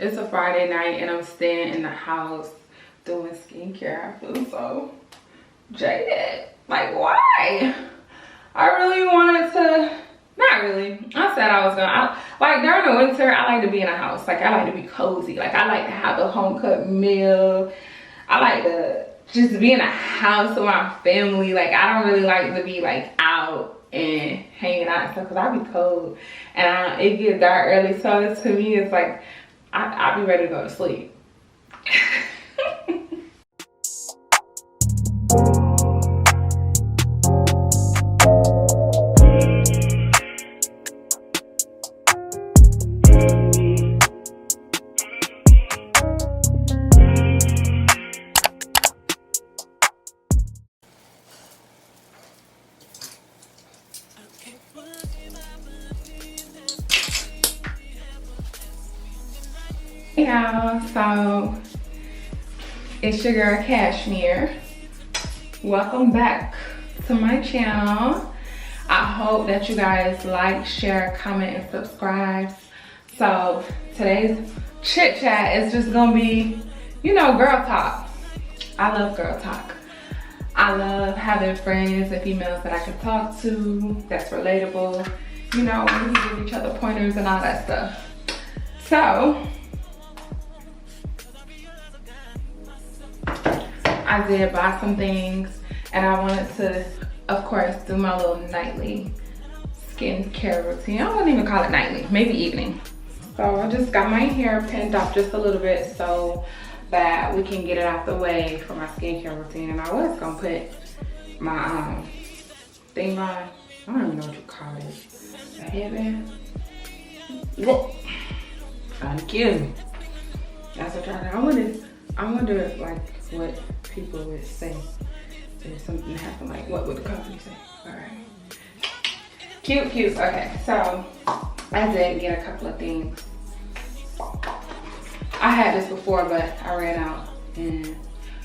It's a Friday night and I'm staying in the house doing skincare. I feel so jaded. Like, why? I really wanted to, not really. I said I was gonna, like during the winter, I like to be in a house. Like, I like to be cozy. Like, I like to have a home cooked meal. I like to just be in a house with my family. Like, I don't really like to be like out and hanging out and stuff because I be cold and it gets dark early. So to me, it's like, I'll be ready to go to sleep. Hey y'all, so it's your girl Cashmere. Welcome back to my channel. I hope that you guys like, share, comment, and subscribe. So today's chit chat is just gonna be, you know, girl talk. I love girl talk. I love having friends and females that I can talk to, that's relatable. You know, we can give each other pointers and all that stuff. So I did buy some things and I wanted to, of course, do my little nightly skincare routine. I wouldn't even call it nightly, maybe evening. So I just got my hair pinned up just a little bit so that we can get it out the way for my skincare routine. And I was gonna put my thing on, I don't even know what you call it, a headband. Whoa, trying to kill me. That's what I wonder like what people would say if something happened. Like, what would the company say? All right, cute. Okay, so I did get a couple of things. I had this before, but I ran out, and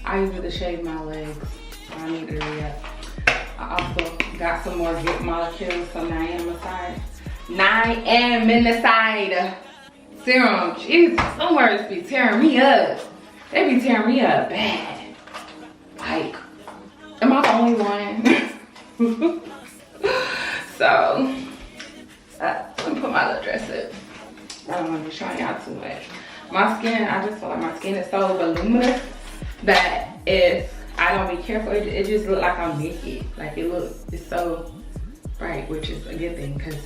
I used it to shave my legs. So I need to re-up. I also got some more Get Molecules, some niaminoside serum. Jesus, some words be tearing me up. They be tearing me up bad. Like, am I the only one? So, let me put my little dress up. I don't want to be showing y'all too much. My skin, I just feel like my skin is so voluminous that if I don't be careful, it just look like I'm naked. Like, it's so bright, which is a good thing because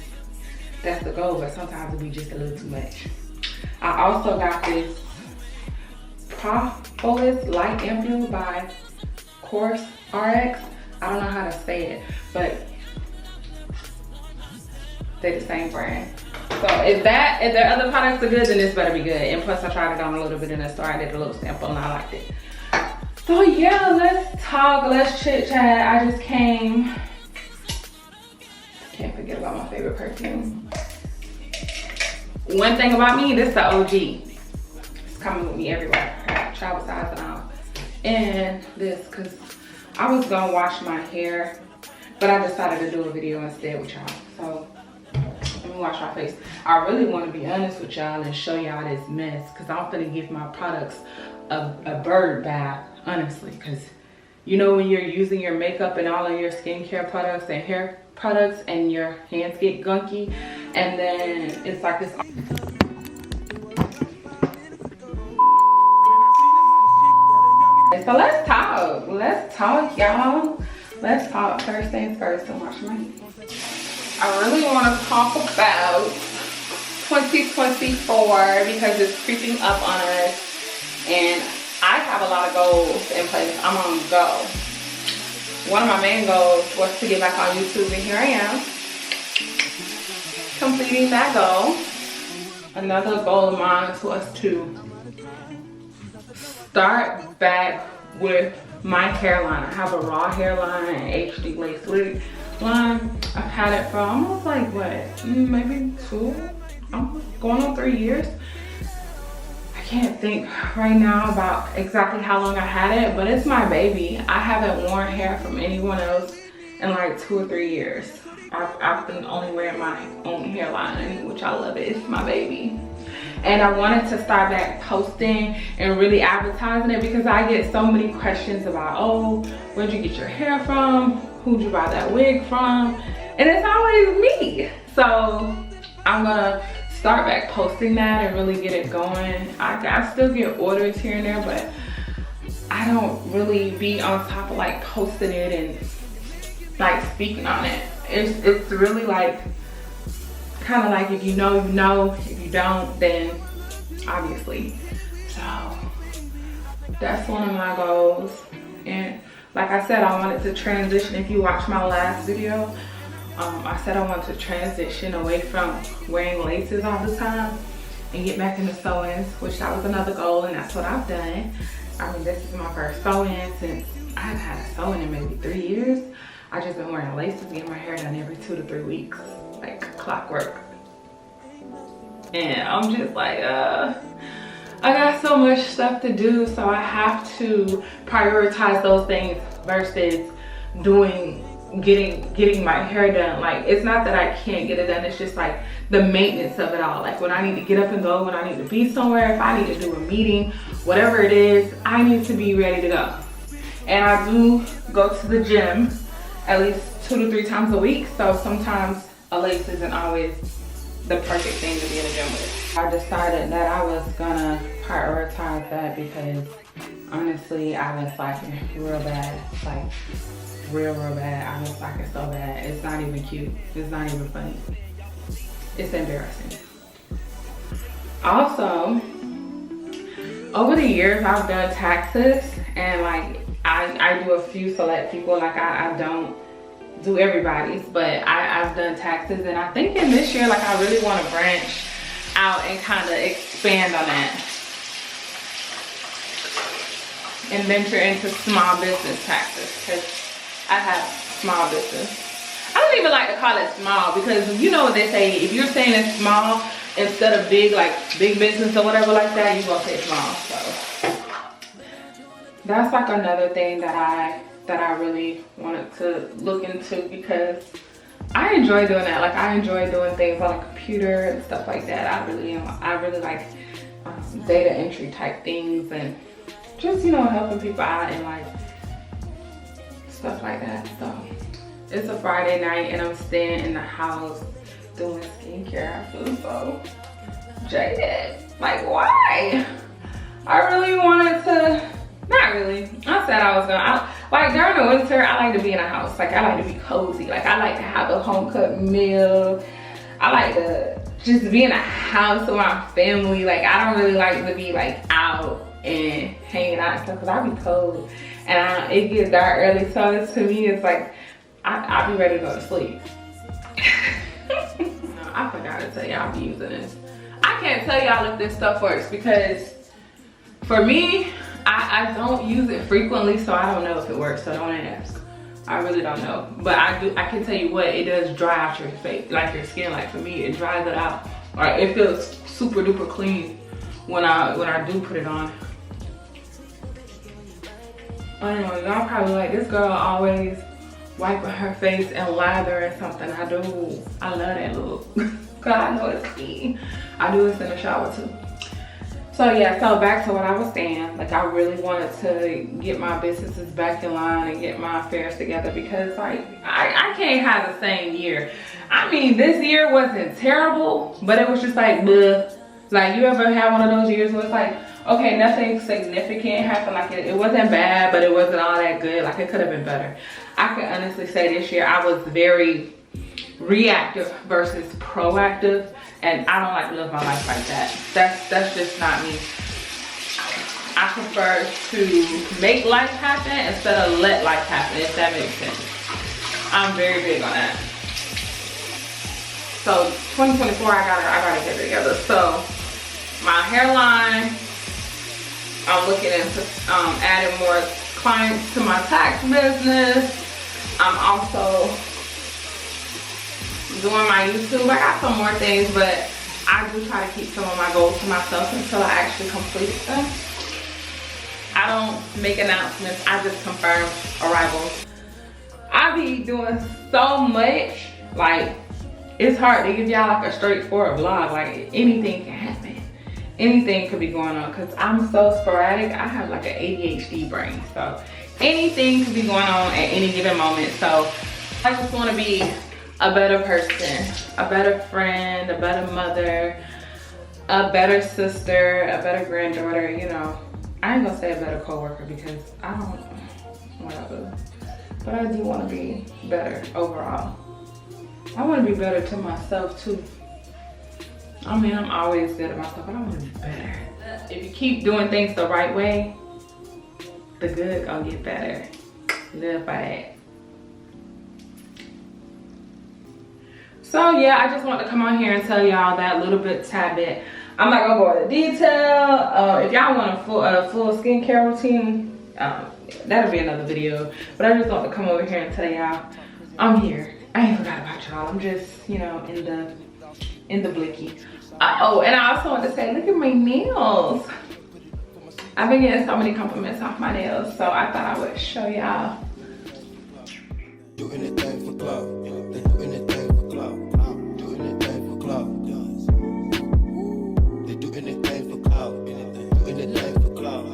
that's the goal, but sometimes it be just a little too much. I also got this Propolis Light Ampoule by Course RX. I don't know how to say it, but they're the same brand. So if their other products are good, then this better be good. And plus I tried it on a little bit in the store. I did a little sample and I liked it. So yeah, let's talk, let's chit chat. I just came. Can't forget about my favorite perfume. One thing about me, this is the OG. It's coming with me everywhere. I got travel size and all. And this, cause I was gonna wash my hair, but I decided to do a video instead with y'all. So let me wash my face. I really want to be honest with y'all and show y'all this mess, cause I'm gonna give my products a bird bath, honestly. Cause you know when you're using your makeup and all of your skincare products and hair products and your hands get gunky, and then it's like this. So let's talk y'all. Let's talk. First things first, and wash my hands. I really want to talk about 2024 because it's creeping up on us and I have a lot of goals in place. I'm on go. One of my main goals was to get back on YouTube, and here I am completing that goal. Another goal of mine was to start back with my hairline. I have a raw hairline and HD lace wig line. I've had it for almost like what, maybe almost going on 3 years. I can't think right now about exactly how long I had it, but it's my baby. I haven't worn hair from anyone else in like 2 or 3 years. I've been only wearing my own hairline, which I love it. It's my baby. And I wanted to start back posting and really advertising it because I get so many questions about, oh, where'd you get your hair from? Who'd you buy that wig from? And it's always me. So I'm gonna start back posting that and really get it going. I still get orders here and there, but I don't really be on top of like posting it and like speaking on it. It's really like kind of like if you know, you know. If you don't, then obviously. So that's one of my goals. And like I said, I wanted to transition. If you watch my last video, I said I wanted to transition away from wearing laces all the time and get back into sew-ins, which that was another goal, and that's what I've done. I mean, this is my first sew-in since I've had a sew-in in maybe 3 years. I've just been wearing laces, getting my hair done every 2 to 3 weeks, like clockwork. And I'm just like, I got so much stuff to do, so I have to prioritize those things versus getting my hair done. Like, it's not that I can't get it done, it's just like the maintenance of it all. Like when I need to get up and go, when I need to be somewhere, if I need to do a meeting, whatever it is, I need to be ready to go. And I do go to the gym at least 2 to 3 times a week, so sometimes a lace isn't always the perfect thing to be in the gym with. I decided that I was gonna prioritize that because honestly, I've been slacking real bad, like real bad. I've been slacking so bad. It's not even cute. It's not even funny. It's embarrassing. Also, over the years, I've done taxes, and like I do a few select people. Like I don't do everybody's, but I've done taxes, and I think in this year, like I really want to branch out and kind of expand on that and venture into small business taxes, because I have small business. I don't even like to call it small because you know what they say, if you're saying it's small instead of big, like big business or whatever like that, you're gonna say small. So that's like another thing that I really wanted to look into, because I enjoy doing that. Like I enjoy doing things on a computer and stuff like that. I really like data entry type things and just, you know, helping people out and like stuff like that. So it's a Friday night and I'm staying in the house doing skincare. I feel so jaded. Like, why? I really wanted to, not really. I said I was gonna, like during the winter, I like to be in a house. Like I like to be cozy. Like I like to have a home cooked meal. I like to just be in a house with my family. Like I don't really like to be like out and hanging out and stuff because I be cold and it gets dark early. So it's, to me, it's like I'll be ready to go to sleep. No, I forgot to tell y'all I'm using this. I can't tell y'all if this stuff works because for me, I don't use it frequently, so I don't know if it works, so don't ask. I really don't know. But I can tell you what, it does dry out your face, like your skin. Like for me, it dries it out. Or it feels super duper clean when I do put it on. I don't know, y'all probably like, this girl always wiping her face and lather and something. I do. I love that look. Cause I know it's me. I do this in the shower too. So yeah, so back to what I was saying. Like I really wanted to get my businesses back in line and get my affairs together because like I can't have the same year. I mean, this year wasn't terrible, but it was just like bleh. Like you ever have one of those years where it's like, okay, nothing significant happened. Like it wasn't bad, but it wasn't all that good. Like it could have been better. I can honestly say this year I was very reactive versus proactive, and I don't like to live my life like that. That's just not me. I prefer to make life happen instead of let life happen, if that makes sense. I'm very big on that. So 2024, I gotta get it together. So my hairline, I'm looking into adding more clients to my tax business. I'm also doing my YouTube. I got some more things, but I do try to keep some of my goals to myself until I actually complete them. I don't make announcements, I just confirm arrivals. I be doing so much, like it's hard to give y'all like a straightforward vlog. Like anything can happen. anything could be going on because I'm so sporadic. I have like an ADHD brain, so anything could be going on at any given moment. So I just want to be a better person, a better friend, a better mother, a better sister, a better granddaughter, you know. I ain't gonna say a better coworker because I don't, whatever. But I do want to be better overall. I want to be better to myself too. I mean, I'm always good at myself, but I want to be better. If you keep doing things the right way, the good gonna get better. Live by that. So yeah, I just want to come on here and tell y'all that little bit, tad bit. I'm not gonna go into detail. If y'all want a full skincare routine, that'll be another video. But I just want to come over here and tell y'all I'm here. I ain't forgot about y'all. I'm just, you know, in the blicky. Oh, and I also want to say, look at my nails. I've been getting so many compliments off my nails, so I thought I would show y'all. Do anything for clout. They do anything for clout. Do anything for clout. They do anything for clout. Do anything for clout.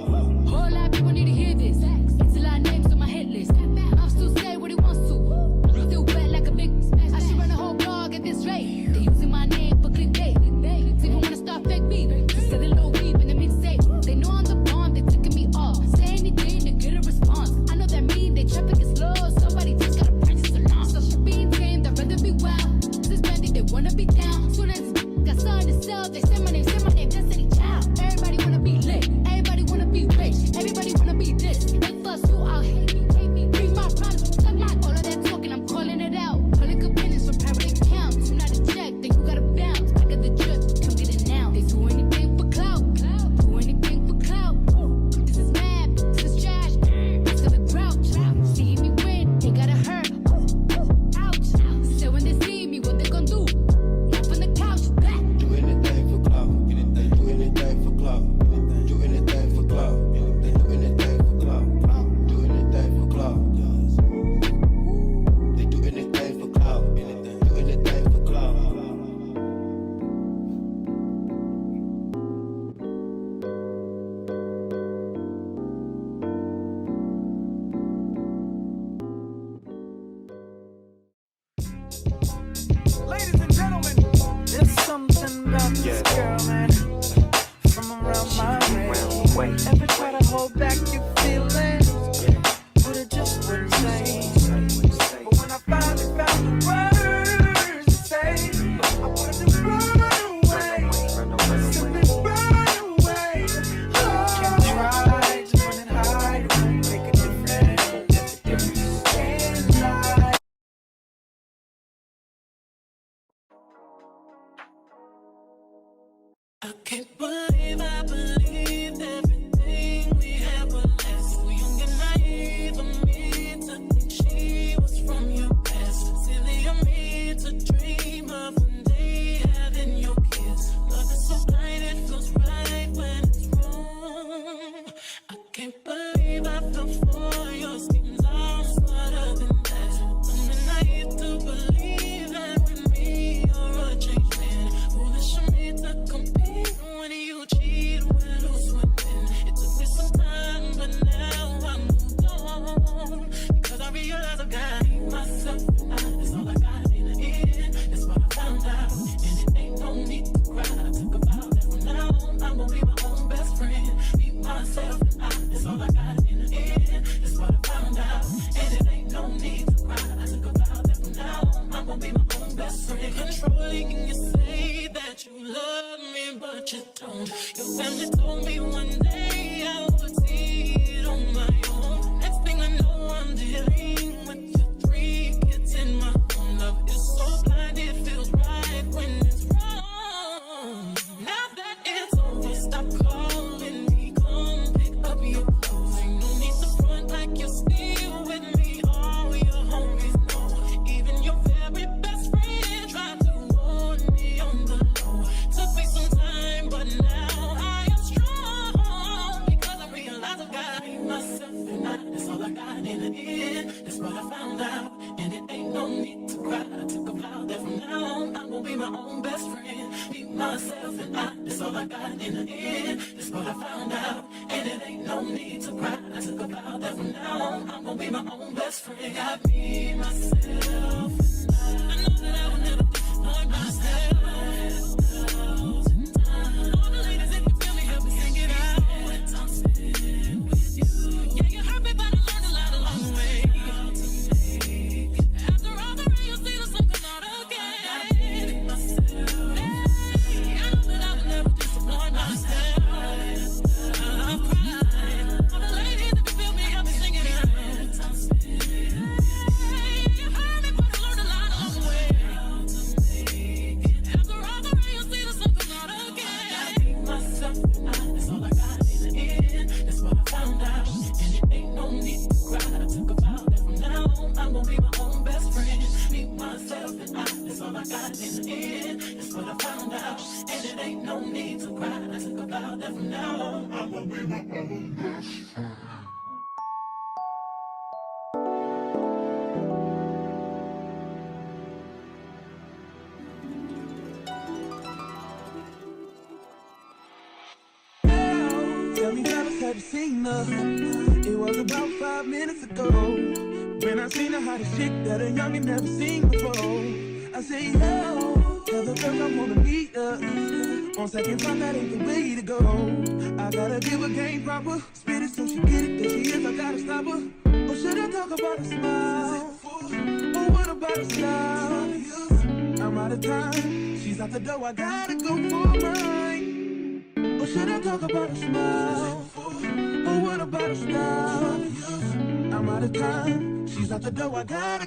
Whole lot of people need to hear this. It's a lot of names on my hit list. I'll still say what he wants to. Still wet like a big. I should run a whole blog at this rate. They using my name for clickbait. They even wanna start fake beef. Just sell a little weed in the mixtape. They know I'm the bomb. They ticking me off. Say anything to get a response. I know that mean they traffic is slow. Somebody just gotta practice along. So she being tame. They'd rather be wild. This bandit, they wanna be down. Soon as got something to sell, they say my name, Destiny Child. Everybody wanna be lit. Everybody wanna be rich. Everybody wanna be this. They fuss you out, hate me. Bring my problems. All of that talking, I'm calling it out. Public opinions from private accounts. You're not a check, then you gotta bounce. I got the drip, come get it now. They do anything for clout. Do anything for clout. This is mad, this is trash. This is a grouch. See me win, they gotta hurt. Ouch. So when they see me, what they gon' do? Up on the couch, back. Do anything for clout. Do anything for clout. Do anything for clout. They do anything for clout. Do anything for clout. They do anything for clout. Do anything for clout. Ladies and gentlemen, there's something about this girl, man. From around my way. Ever try to hold back your feelings? But it just wouldn't say. But when I finally found the words to say, I wanted to run away. Simply run away. Can try to run and hide. It won't make a difference. Can't lie. I can't believe I believed everything we had was less. So young and naive of me to think she was from your past. Silly of me to dream of one day having your kiss. Love is so blind, it feels right when it's wrong. I can't believe I fell for your schemes. I'm smarter than that. Dumb and naive to believe that with me you're a changed man. Foolish of me to compete when you cheat with who's winning. It took me some time, but now I'm moved on. Because I realize I got myself and that's all I got in the end. That's what I found out. And it ain't no need to cry. I took a vow that from now on I'm gonna be my own best friend. Be myself and that's all I got in the end. That's what I found out. And it ain't no need to cry. I took a vow that from now on I'm gonna be my own best friend. Controlling, you say that you love me, but you don't. Your family told me one day I would see it on my own. Next thing I know, I'm dealing with your 3 kids in my own. Love is so blind, it feels right when it's wrong. Now that it's over, stop calling me. Come pick up your clothes. Ain't no need to front like you're still with me. All your homies know. Even your very best friend tried to warn me on the low. Took me some time, but now I am strong. Because I realize I got myself and that's all I got in the end. That's in the end. That's what I found out, and it ain't no need to cry. I took a vow that from now on I'm gonna be my own best friend. Got me, myself, and I know that I will never disappoint myself. All the ladies, if you feel me, help me sing it out. I'm staying with you. Yeah, you hurt me, but I learned a lot along the way. After all the rain, you'll see the sun come out again. Hey, I know that I will never disappoint myself. I'm crying. All the ladies, if you feel me, help me sing it out. I'm staying. Hey, you hurt me, but I learned a lot along the way. After all the rain, you'll see the sun come out again. I be myself, and that's all I got in the end. That's what I found out, and it ain't no need to cry. I took a vow that from now on I'm gonna be my own best friend. Me, myself, and that's all I got in the end. That's what I found out, and it ain't no need to cry. I took a vow that from now on I'm gonna be my own best friend. Tell me, fellas, have you seen her? It was about 5 minutes ago when I seen the hottest chick that a youngin' never seen before. I say, yo, tell the girls I wanna meet her. On second thought, that ain't the way to go. I gotta give her game proper, spit it so she get it. There she is, I gotta stop her. Or should I talk about a smile? Or what about a style? I'm out of time, she's out the door, I gotta go for mine. Or should I talk about a smile? Or what about a style? I'm out of time, she's out the door, I gotta